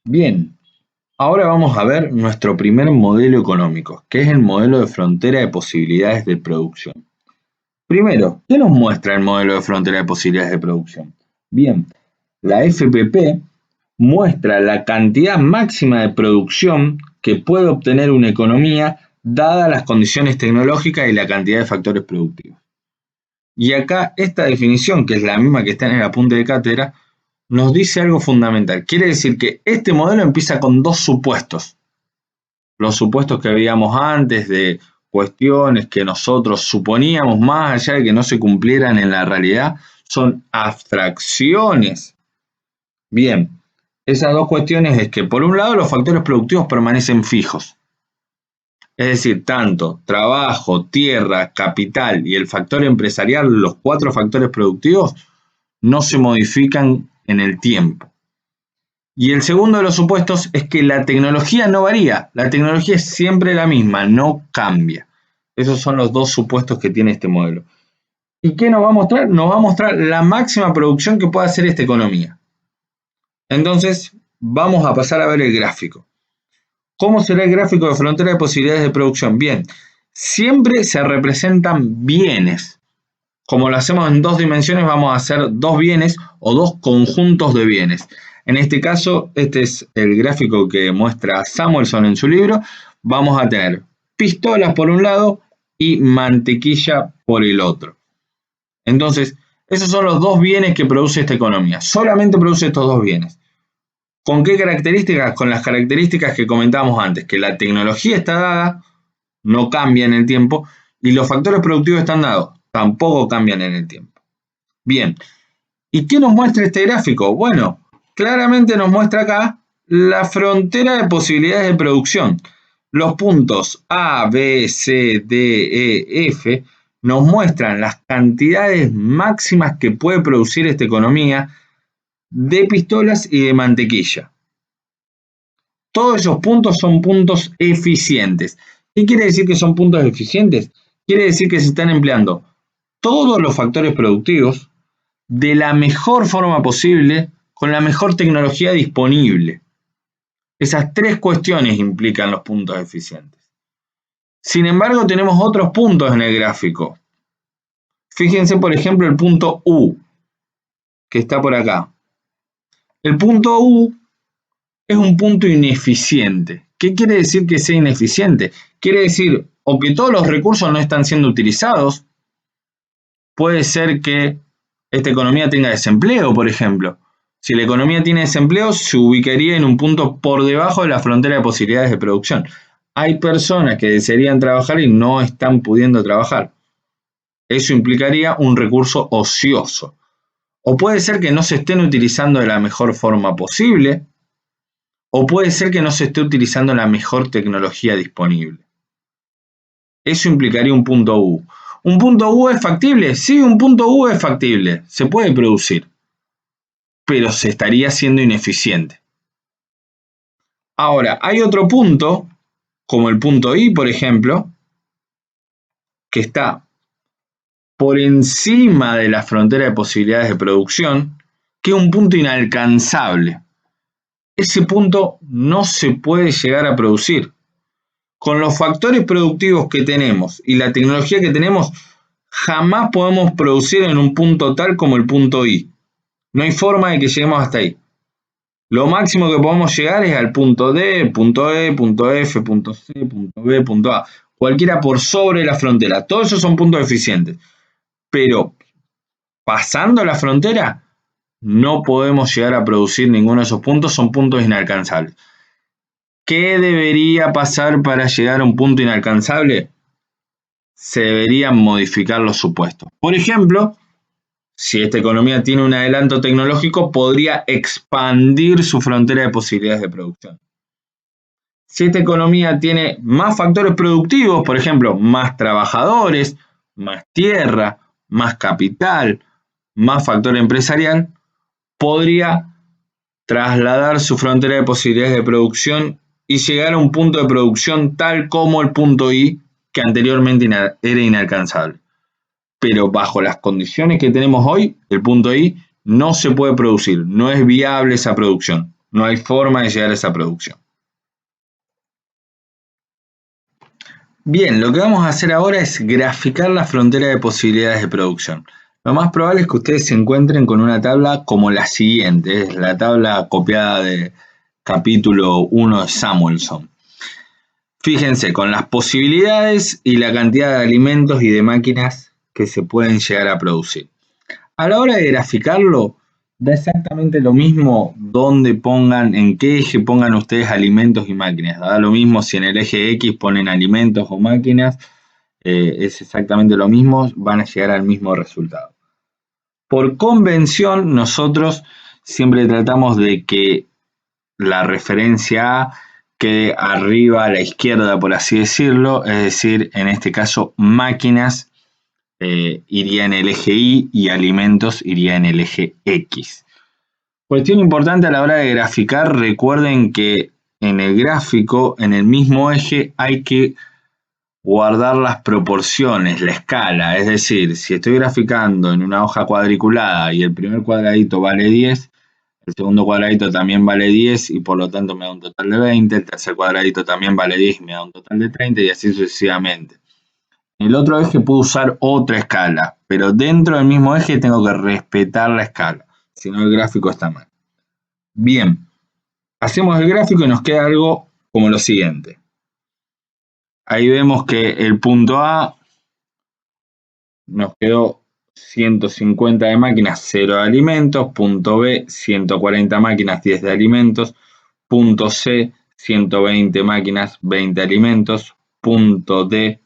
Bien, ahora vamos a ver nuestro primer modelo económico, que es el modelo de frontera de posibilidades de producción. Primero, ¿qué nos muestra el modelo de frontera de posibilidades de producción? Bien, la FPP muestra la cantidad máxima de producción que puede obtener una economía dadas las condiciones tecnológicas y la cantidad de factores productivos. Y acá esta definición, que es la misma que está en el apunte de cátedra, nos dice algo fundamental. Quiere decir que este modelo empieza con dos supuestos. Los supuestos que veíamos antes de cuestiones que nosotros suponíamos, más allá de que no se cumplieran en la realidad, son abstracciones. Bien, esas dos cuestiones es que por un lado los factores productivos permanecen fijos. Es decir, tanto trabajo, tierra, capital y el factor empresarial, los cuatro factores productivos, no se modifican en el tiempo. Y el segundo de los supuestos es que la tecnología no varía, la tecnología es siempre la misma, no cambia. Esos son los dos supuestos que tiene este modelo. ¿Y qué nos va a mostrar? Nos va a mostrar la máxima producción que pueda hacer esta economía. Entonces, vamos a pasar a ver el gráfico. ¿Cómo será el gráfico de frontera de posibilidades de producción? Bien, siempre se representan bienes. Como lo hacemos en dos dimensiones, vamos a hacer dos bienes o dos conjuntos de bienes. En este caso, este es el gráfico que muestra Samuelson en su libro. Vamos a tener pistolas por un lado y mantequilla por el otro. Entonces, esos son los dos bienes que produce esta economía. Solamente produce estos dos bienes. ¿Con qué características? Con las características que comentábamos antes, que la tecnología está dada, no cambia en el tiempo, y los factores productivos están dados, tampoco cambian en el tiempo. Bien, ¿y qué nos muestra este gráfico? Bueno, claramente nos muestra acá la frontera de posibilidades de producción. Los puntos A, B, C, D, E, F nos muestran las cantidades máximas que puede producir esta economía de pistolas y de mantequilla. Todos esos puntos son puntos eficientes. ¿Qué quiere decir que son puntos eficientes? Quiere decir que se están empleando todos los factores productivos de la mejor forma posible, con la mejor tecnología disponible. Esas tres cuestiones implican los puntos eficientes. Sin embargo, tenemos otros puntos en el gráfico. Fíjense, por ejemplo, el punto U, que está por acá. El punto U es un punto ineficiente. ¿Qué quiere decir que sea ineficiente? Quiere decir o que todos los recursos no están siendo utilizados, puede ser que esta economía tenga desempleo, por ejemplo. Si la economía tiene desempleo, se ubicaría en un punto por debajo de la frontera de posibilidades de producción. Hay personas que desearían trabajar y no están pudiendo trabajar. Eso implicaría un recurso ocioso. O puede ser que no se estén utilizando de la mejor forma posible, o puede ser que no se esté utilizando la mejor tecnología disponible. Eso implicaría un punto U. ¿Un punto U es factible? Sí, un punto U es factible, se puede producir, pero se estaría siendo ineficiente. Ahora, hay otro punto, como el punto I, por ejemplo, que está por encima de la frontera de posibilidades de producción, que es un punto inalcanzable. Ese punto no se puede llegar a producir. Con los factores productivos que tenemos y la tecnología que tenemos, jamás podemos producir en un punto tal como el punto I. No hay forma de que lleguemos hasta ahí. Lo máximo que podemos llegar es al punto D, punto E, punto F, punto C, punto B, punto A. Cualquiera por sobre la frontera. Todos esos son puntos eficientes. Pero pasando la frontera, no podemos llegar a producir ninguno de esos puntos. Son puntos inalcanzables. ¿Qué debería pasar para llegar a un punto inalcanzable? Se deberían modificar los supuestos. Por ejemplo, si esta economía tiene un adelanto tecnológico, podría expandir su frontera de posibilidades de producción. Si esta economía tiene más factores productivos, por ejemplo, más trabajadores, más tierra, más capital, más factor empresarial, podría trasladar su frontera de posibilidades de producción y llegar a un punto de producción tal como el punto I, que anteriormente era inalcanzable. Pero bajo las condiciones que tenemos hoy, el punto I no se puede producir, no es viable esa producción. No hay forma de llegar a esa producción. Bien, lo que vamos a hacer ahora es graficar la frontera de posibilidades de producción. Lo más probable es que ustedes se encuentren con una tabla como la siguiente, es la tabla copiada de capítulo 1 de Samuelson. Fíjense, con las posibilidades y la cantidad de alimentos y de máquinas que se pueden llegar a producir. A la hora de graficarlo, da exactamente lo mismo donde pongan, en qué eje pongan ustedes alimentos y máquinas. Da lo mismo si en el eje X ponen alimentos o máquinas, es exactamente lo mismo, van a llegar al mismo resultado. Por convención, nosotros siempre tratamos de que la referencia A quede arriba a la izquierda, por así decirlo, es decir, en este caso, máquinas iría en el eje Y y alimentos iría en el eje X. Cuestión importante a la hora de graficar, recuerden que en el gráfico, en el mismo eje, hay que guardar las proporciones, la escala, es decir, si estoy graficando en una hoja cuadriculada y el primer cuadradito vale 10, el segundo cuadradito también vale 10 y por lo tanto me da un total de 20, el tercer cuadradito también vale 10 y me da un total de 30 y así sucesivamente. En el otro eje puedo usar otra escala, pero dentro del mismo eje tengo que respetar la escala, si no el gráfico está mal. Bien, hacemos el gráfico y nos queda algo como lo siguiente. Ahí vemos que el punto A nos quedó 150 de máquinas, 0 de alimentos. Punto B, 140 máquinas, 10 de alimentos. Punto C, 120 máquinas, 20 alimentos. Punto D,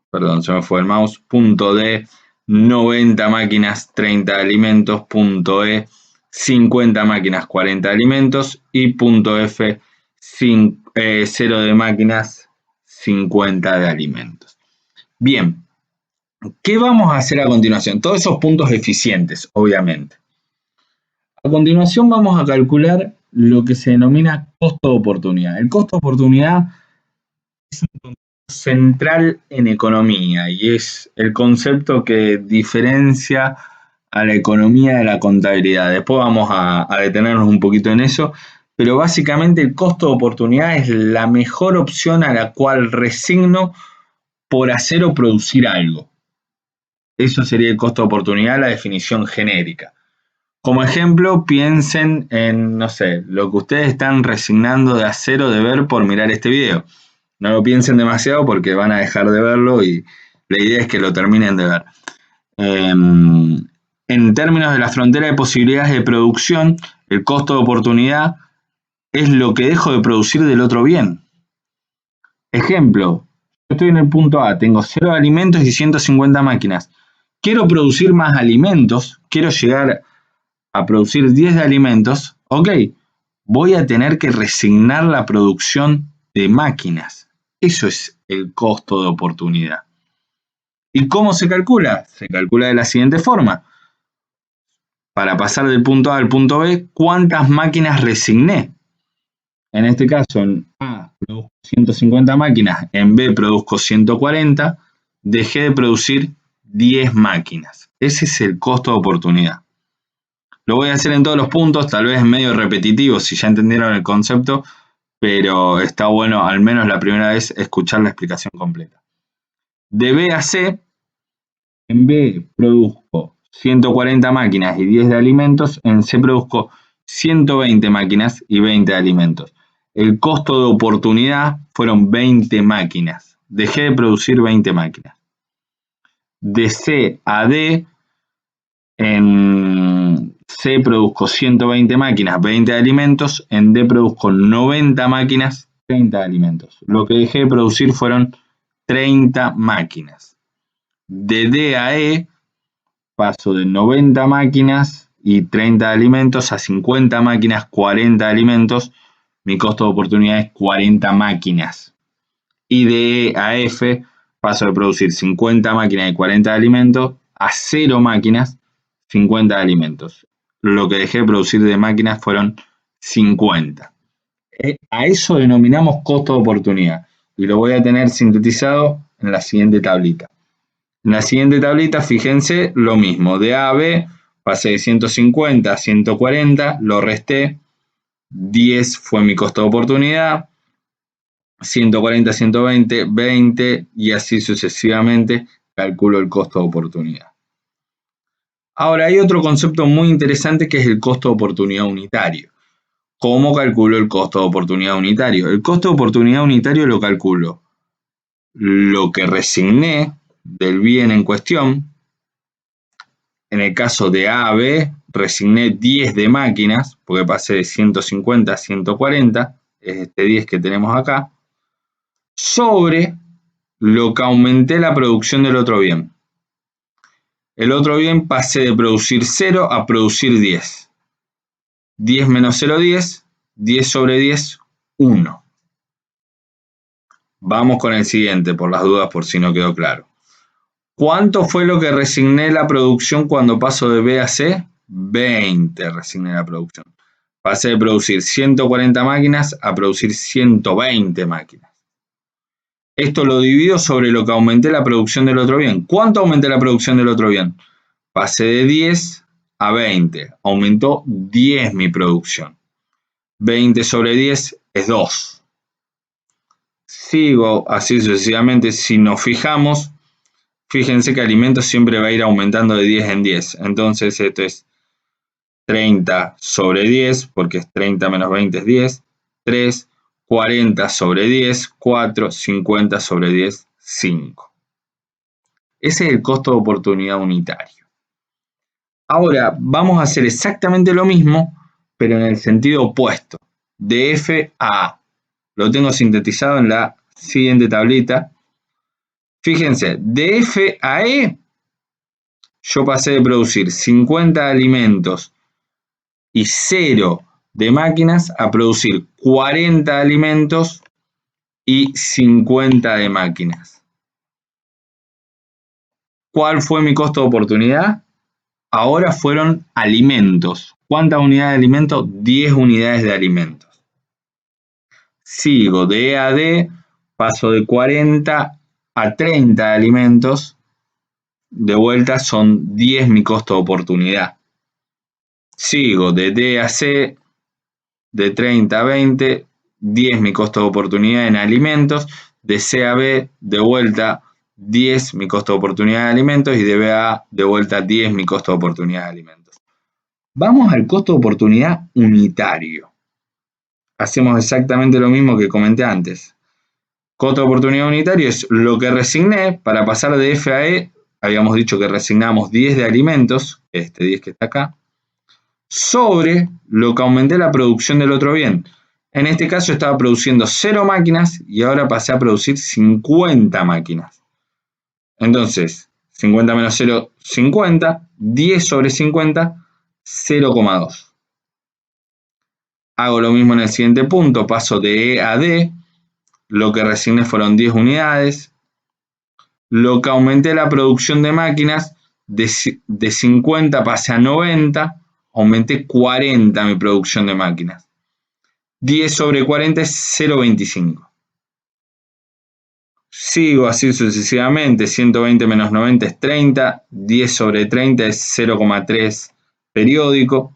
perdón, se me fue el mouse. Punto D, 90 máquinas, 30 de alimentos. Punto E, 50 máquinas, 40 de alimentos. Y punto F, 0 de máquinas, 50 de alimentos. Bien, ¿qué vamos a hacer a continuación? Todos esos puntos eficientes, obviamente. A continuación vamos a calcular lo que se denomina costo de oportunidad. El costo de oportunidad es un concepto central en economía y es el concepto que diferencia a la economía de la contabilidad. Después vamos a detenernos un poquito en eso, pero básicamente el costo de oportunidad es la mejor opción a la cual resigno por hacer o producir algo. Eso sería el costo de oportunidad, la definición genérica. Como ejemplo, piensen en, no sé, lo que ustedes están resignando de hacer o de ver por mirar este video. No lo piensen demasiado porque van a dejar de verlo y la idea es que lo terminen de ver. En términos de la frontera de posibilidades de producción, el costo de oportunidad es lo que dejo de producir del otro bien. Ejemplo, yo estoy en el punto A, tengo 0 alimentos y 150 máquinas. Quiero producir más alimentos, quiero llegar a producir 10 de alimentos, ok, voy a tener que resignar la producción de máquinas. Eso es el costo de oportunidad. ¿Y cómo se calcula? Se calcula de la siguiente forma. Para pasar del punto A al punto B, ¿cuántas máquinas resigné? En este caso, en A produzco 150 máquinas, en B produzco 140, dejé de producir 10 máquinas. Ese es el costo de oportunidad. Lo voy a hacer en todos los puntos, tal vez medio repetitivo si ya entendieron el concepto, pero está bueno al menos la primera vez escuchar la explicación completa. De B a C, en B produzco 140 máquinas y 10 de alimentos, en C produzco 120 máquinas y 20 de alimentos. El costo de oportunidad fueron 20 máquinas. Dejé de producir 20 máquinas. De C a D, en C produzco 120 máquinas, 20 de alimentos. En D produzco 90 máquinas, 30 de alimentos. Lo que dejé de producir fueron 30 máquinas. De D a E paso de 90 máquinas y 30 de alimentos a 50 máquinas, 40 de alimentos. Mi costo de oportunidad es 40 máquinas. Y de E a F paso de producir 50 máquinas y 40 de alimentos a 0 máquinas, 50 de alimentos. Lo que dejé de producir de máquinas fueron 50. A eso denominamos costo de oportunidad. Y lo voy a tener sintetizado en la siguiente tablita. En la siguiente tablita, fíjense, lo mismo. De A a B pasé de 150 a 140, lo resté. 10 fue mi costo de oportunidad, 140, 120, 20 y así sucesivamente calculo el costo de oportunidad. Ahora hay otro concepto muy interesante que es el costo de oportunidad unitario. ¿Cómo calculo el costo de oportunidad unitario? El costo de oportunidad unitario lo calculo lo que resigné del bien en cuestión. En el caso de A a B, resigné 10 de máquinas, porque pasé de 150 a 140, es este 10 que tenemos acá, sobre lo que aumenté la producción del otro bien. El otro bien pasé de producir 0 a producir 10. 10 menos 0, 10. 10 sobre 10, 1. Vamos con el siguiente, por las dudas, por si no quedó claro. ¿Cuánto fue lo que resigné la producción cuando paso de B a C? 20 resigné la producción. Pasé de producir 140 máquinas a producir 120 máquinas. Esto lo divido sobre lo que aumenté la producción del otro bien. ¿Cuánto aumenté la producción del otro bien? Pasé de 10 a 20. Aumentó 10 mi producción. 20 sobre 10 es 2. Sigo así sucesivamente. Si nos fijamos, fíjense que alimentos siempre va a ir aumentando de 10 en 10. Entonces esto es 30 sobre 10, porque es 30 menos 20 es 10. 3, 40 sobre 10, 4, 50 sobre 10, 5. Ese es el costo de oportunidad unitario. Ahora vamos a hacer exactamente lo mismo, pero en el sentido opuesto, de F a A. Lo tengo sintetizado en la siguiente tablita. Fíjense, de F a E, yo pasé de producir 50 alimentos y 0 de máquinas a producir 40 alimentos y 50 de máquinas. ¿Cuál fue mi costo de oportunidad? Ahora fueron alimentos. ¿Cuántas unidades de alimentos? 10 unidades de alimentos. Sigo de E a D, paso de 40 a 30 alimentos. De vuelta son 10 mi costo de oportunidad. Sigo de D a C, de 30 a 20, 10 mi costo de oportunidad en alimentos. De C a B, de vuelta 10 mi costo de oportunidad de alimentos. Y de B a A, de vuelta 10 mi costo de oportunidad de alimentos. Vamos al costo de oportunidad unitario. Hacemos exactamente lo mismo que comenté antes. Costo de oportunidad unitario es lo que resigné para pasar de F a E. Habíamos dicho que resignamos 10 de alimentos, este 10 que está acá, sobre lo que aumenté la producción del otro bien. En este caso estaba produciendo 0 máquinas y ahora pasé a producir 50 máquinas. Entonces, 50 menos 0, 50. 10 sobre 50, 0,2. Hago lo mismo en el siguiente punto, paso de E a D. Lo que resigné fueron 10 unidades. Lo que aumenté la producción de máquinas, de 50 pasé a 90. Aumenté 40 mi producción de máquinas. 10 sobre 40 es 0,25. Sigo así sucesivamente. 120 menos 90 es 30. 10 sobre 30 es 0,3 periódico.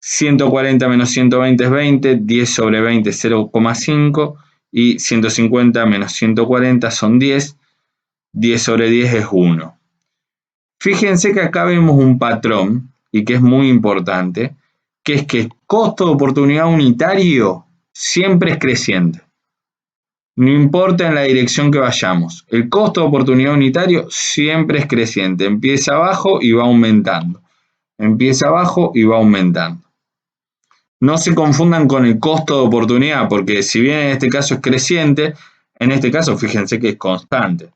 140 menos 120 es 20. 10 sobre 20 es 0,5. Y 150 menos 140 son 10. 10 sobre 10 es 1. Fíjense que acá vemos un patrón, y que es muy importante, que es que el costo de oportunidad unitario siempre es creciente. No importa en la dirección que vayamos, el costo de oportunidad unitario siempre es creciente. Empieza abajo y va aumentando. Empieza abajo y va aumentando. No se confundan con el costo de oportunidad, porque si bien en este caso es creciente, en este caso fíjense que es constante.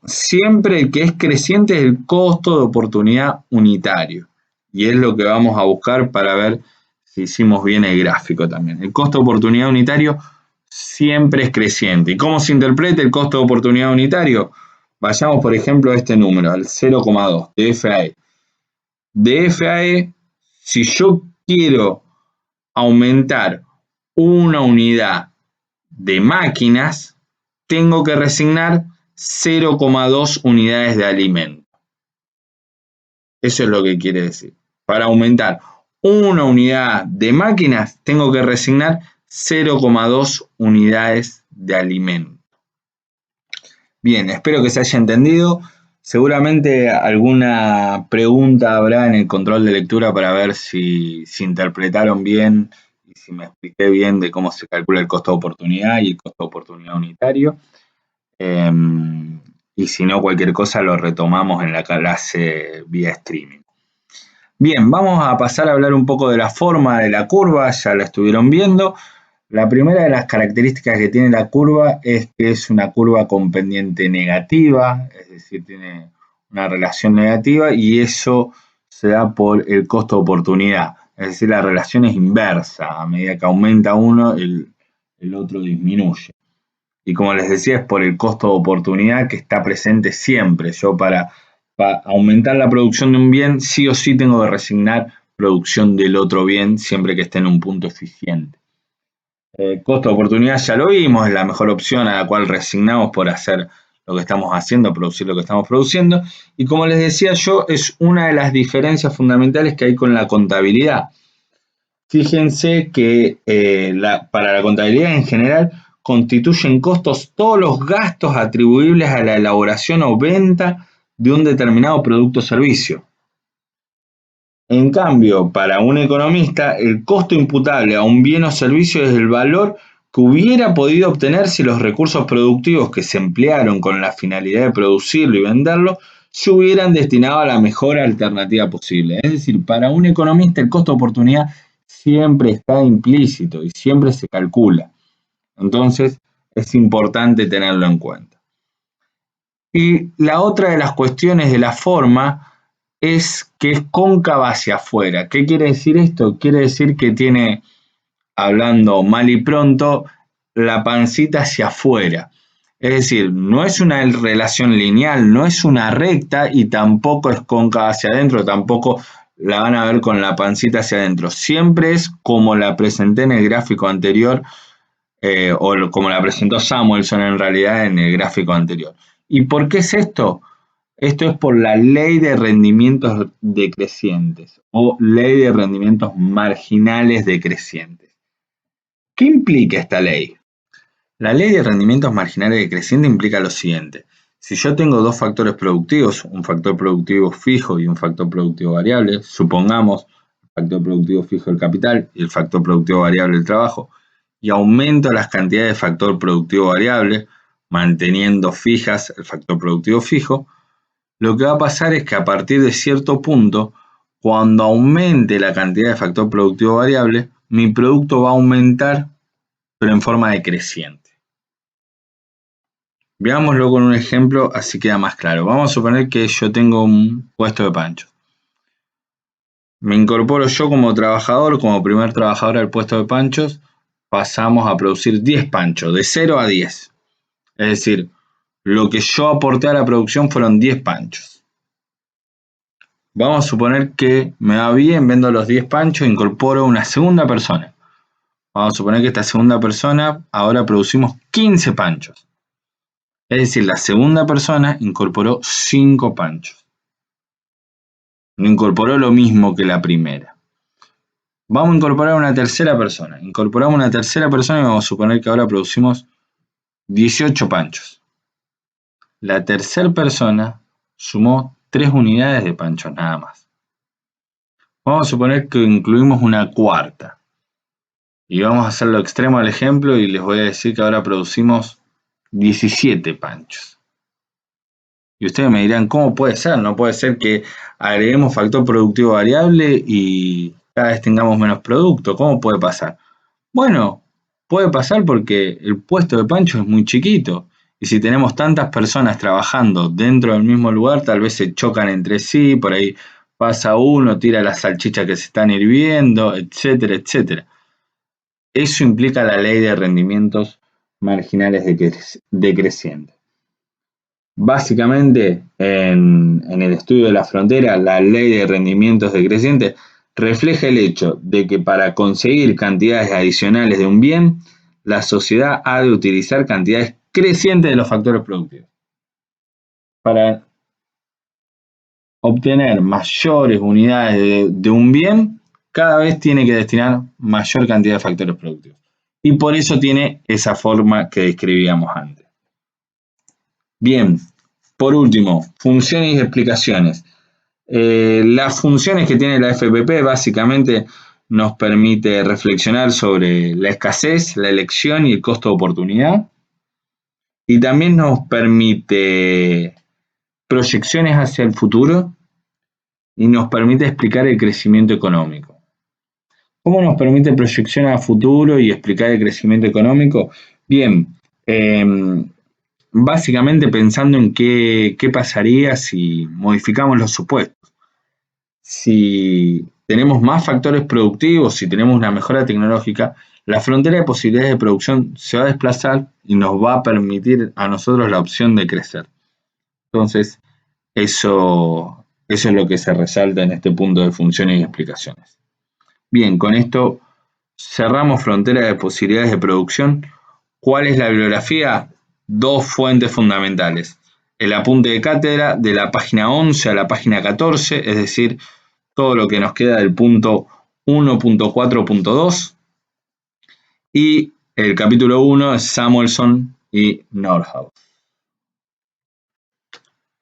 Siempre el que es creciente es el costo de oportunidad unitario. Y es lo que vamos a buscar para ver si hicimos bien el gráfico también. El costo de oportunidad unitario siempre es creciente. ¿Y cómo se interpreta el costo de oportunidad unitario? Vayamos, por ejemplo, a este número, al 0,2 de F a E. De F a E, si yo quiero aumentar una unidad de máquinas, tengo que resignar 0,2 unidades de alimento. Eso es lo que quiere decir. Para aumentar una unidad de máquinas, tengo que resignar 0,2 unidades de alimento. Bien, espero que se haya entendido. Seguramente alguna pregunta habrá en el control de lectura para ver si interpretaron bien y si me expliqué bien de cómo se calcula el costo de oportunidad y el costo de oportunidad unitario. Y si no, cualquier cosa lo retomamos en la clase vía streaming. Bien, vamos a pasar a hablar un poco de la forma de la curva, ya la estuvieron viendo. La primera de las características que tiene la curva es que es una curva con pendiente negativa, es decir, tiene una relación negativa y eso se da por el costo de oportunidad. Es decir, la relación es inversa, a medida que aumenta uno, el otro disminuye. Y como les decía, es por el costo de oportunidad que está presente siempre. Yo para aumentar la producción de un bien, sí o sí tengo que resignar producción del otro bien siempre que esté en un punto eficiente. Costo de oportunidad ya lo vimos, es la mejor opción a la cual resignamos por hacer lo que estamos haciendo, producir lo que estamos produciendo. Y como les decía yo, es una de las diferencias fundamentales que hay con la contabilidad. Fíjense que para la contabilidad en general constituyen costos todos los gastos atribuibles a la elaboración o venta de un determinado producto o servicio. En cambio, para un economista, el costo imputable a un bien o servicio es el valor que hubiera podido obtener si los recursos productivos que se emplearon con la finalidad de producirlo y venderlo se hubieran destinado a la mejor alternativa posible. Es decir, para un economista el costo de oportunidad siempre está implícito y siempre se calcula. Entonces, es importante tenerlo en cuenta. Y la otra de las cuestiones de la forma es que es cóncava hacia afuera. ¿Qué quiere decir esto? Quiere decir que tiene, hablando mal y pronto, la pancita hacia afuera. Es decir, no es una relación lineal, no es una recta y tampoco es cóncava hacia adentro, tampoco la van a ver con la pancita hacia adentro. Siempre es como la presenté en el gráfico anterior, o como la presentó Samuelson en realidad en el gráfico anterior. ¿Y por qué es esto? Esto es por la ley de rendimientos decrecientes o ley de rendimientos marginales decrecientes. ¿Qué implica esta ley? La ley de rendimientos marginales decrecientes implica lo siguiente. Si yo tengo dos factores productivos, un factor productivo fijo y un factor productivo variable, supongamos el factor productivo fijo el capital y el factor productivo variable el trabajo, y aumento las cantidades de factor productivo variable, manteniendo fijas el factor productivo fijo, lo que va a pasar es que a partir de cierto punto, cuando aumente la cantidad de factor productivo variable, mi producto va a aumentar, pero en forma decreciente. Veámoslo con un ejemplo, así queda más claro. Vamos a suponer que yo tengo un puesto de panchos. Me incorporo yo como trabajador, como primer trabajador al puesto de panchos, pasamos a producir 10 panchos, de 0 a 10. Es decir, lo que yo aporté a la producción fueron 10 panchos. Vamos a suponer que me va bien, vendo los 10 panchos, incorporo una segunda persona. Vamos a suponer que esta segunda persona, ahora producimos 15 panchos. Es decir, la segunda persona incorporó 5 panchos. No incorporó lo mismo que la primera. Vamos a incorporar una tercera persona. Incorporamos una tercera persona y vamos a suponer que ahora producimos 18 panchos. La tercera persona sumó 3 unidades de panchos nada más. Vamos a suponer que incluimos una cuarta. Y vamos a hacer lo extremo al ejemplo y les voy a decir que ahora producimos 17 panchos. Y ustedes me dirán, ¿cómo puede ser? No puede ser que agreguemos factor productivo variable y cada vez tengamos menos producto. ¿Cómo puede pasar? Bueno, puede pasar porque el puesto de pancho es muy chiquito. Y si tenemos tantas personas trabajando dentro del mismo lugar, tal vez se chocan entre sí, por ahí pasa uno, tira las salchichas que se están hirviendo, etcétera, etcétera. Eso implica la ley de rendimientos marginales decrecientes. Básicamente, en el estudio de la frontera, la ley de rendimientos decrecientes refleja el hecho de que para conseguir cantidades adicionales de un bien, la sociedad ha de utilizar cantidades crecientes de los factores productivos. Para obtener mayores unidades de un bien, cada vez tiene que destinar mayor cantidad de factores productivos. Y por eso tiene esa forma que describíamos antes. Bien, por último, funciones y explicaciones. Las funciones que tiene la FPP básicamente nos permite reflexionar sobre la escasez, la elección y el costo de oportunidad. Y también nos permite proyecciones hacia el futuro y nos permite explicar el crecimiento económico. ¿Cómo nos permite proyeccionar a futuro y explicar el crecimiento económico? Bien, básicamente pensando en qué pasaría si modificamos los supuestos. Si tenemos más factores productivos, si tenemos una mejora tecnológica, la frontera de posibilidades de producción se va a desplazar y nos va a permitir a nosotros la opción de crecer. Entonces, eso es lo que se resalta en este punto de funciones y explicaciones. Bien, con esto cerramos frontera de posibilidades de producción. ¿Cuál es la bibliografía? Dos fuentes fundamentales. El apunte de cátedra de la página 11 a la página 14, es decir, todo lo que nos queda del punto 1.4.2. Y el capítulo 1 es Samuelson y Nordhaus.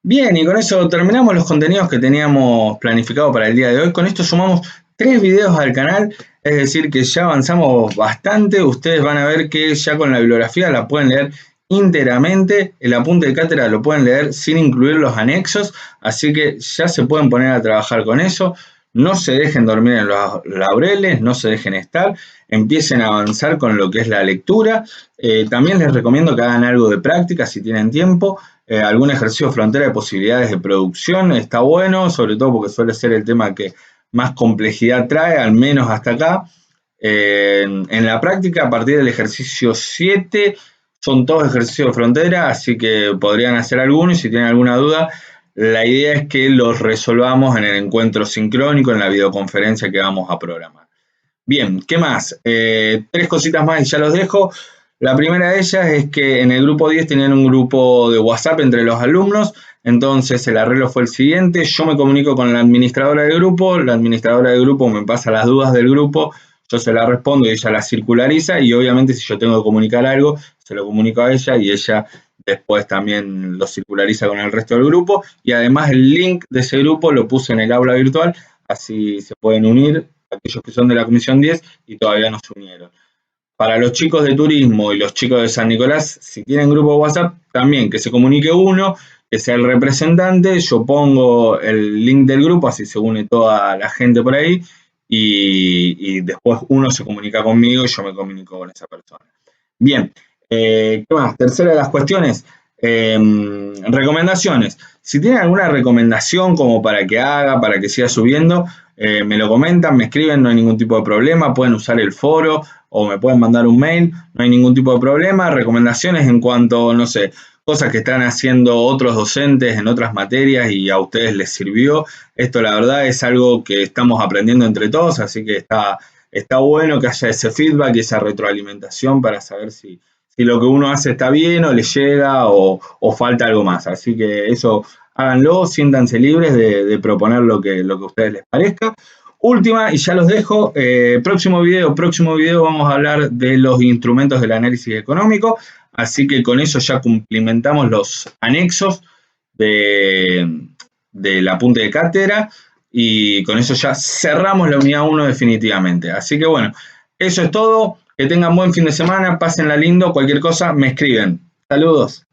Bien, y con eso terminamos los contenidos que teníamos planificado para el día de hoy. Con esto sumamos 3 videos al canal, es decir que ya avanzamos bastante. Ustedes van a ver que ya con la bibliografía la pueden leer íntegramente. El apunte de cátedra lo pueden leer sin incluir los anexos, así que ya se pueden poner a trabajar con eso. No se dejen dormir en los laureles, no se dejen estar, empiecen a avanzar con lo que es la lectura. También les recomiendo que hagan algo de práctica si tienen tiempo. Algún ejercicio frontera de posibilidades de producción está bueno, sobre todo porque suele ser el tema que más complejidad trae, al menos hasta acá. En la práctica, a partir del ejercicio 7, son todos ejercicios de frontera, así que podrían hacer algunos y si tienen alguna duda, la idea es que los resolvamos en el encuentro sincrónico, en la videoconferencia que vamos a programar. Bien, ¿qué más? 3 cositas más y ya los dejo. La primera de ellas es que en el grupo 10 tenían un grupo de WhatsApp entre los alumnos, entonces el arreglo fue el siguiente: yo me comunico con la administradora del grupo me pasa las dudas del grupo, yo se las respondo y ella las circulariza, y obviamente si yo tengo que comunicar algo, se lo comunico a ella y ella después también lo circulariza con el resto del grupo, y además el link de ese grupo lo puse en el aula virtual, así se pueden unir aquellos que son de la comisión 10 y todavía no se unieron. Para los chicos de turismo y los chicos de San Nicolás, si tienen grupo de WhatsApp, también que se comunique uno, que sea el representante, yo pongo el link del grupo, así se une toda la gente por ahí, y después uno se comunica conmigo y yo me comunico con esa persona. Bien, ¿qué más? Tercera de las cuestiones, recomendaciones. Si tienen alguna recomendación como para que haga, para que siga subiendo, me lo comentan, me escriben, no hay ningún tipo de problema, pueden usar el foro o me pueden mandar un mail, no hay ningún tipo de problema. Recomendaciones en cuanto, no sé, cosas que están haciendo otros docentes en otras materias y a ustedes les sirvió. Esto la verdad es algo que estamos aprendiendo entre todos, así que está bueno que haya ese feedback y esa retroalimentación para saber si lo que uno hace está bien o le llega o falta algo más. Así que eso háganlo, siéntanse libres de proponer lo que a ustedes les parezca. Última, y ya los dejo, próximo video vamos a hablar de los instrumentos del análisis económico, así que con eso ya cumplimentamos los anexos del apunte de cátedra, y con eso ya cerramos la unidad 1 definitivamente. Así que bueno, eso es todo, que tengan buen fin de semana, pásenla lindo, cualquier cosa me escriben. Saludos.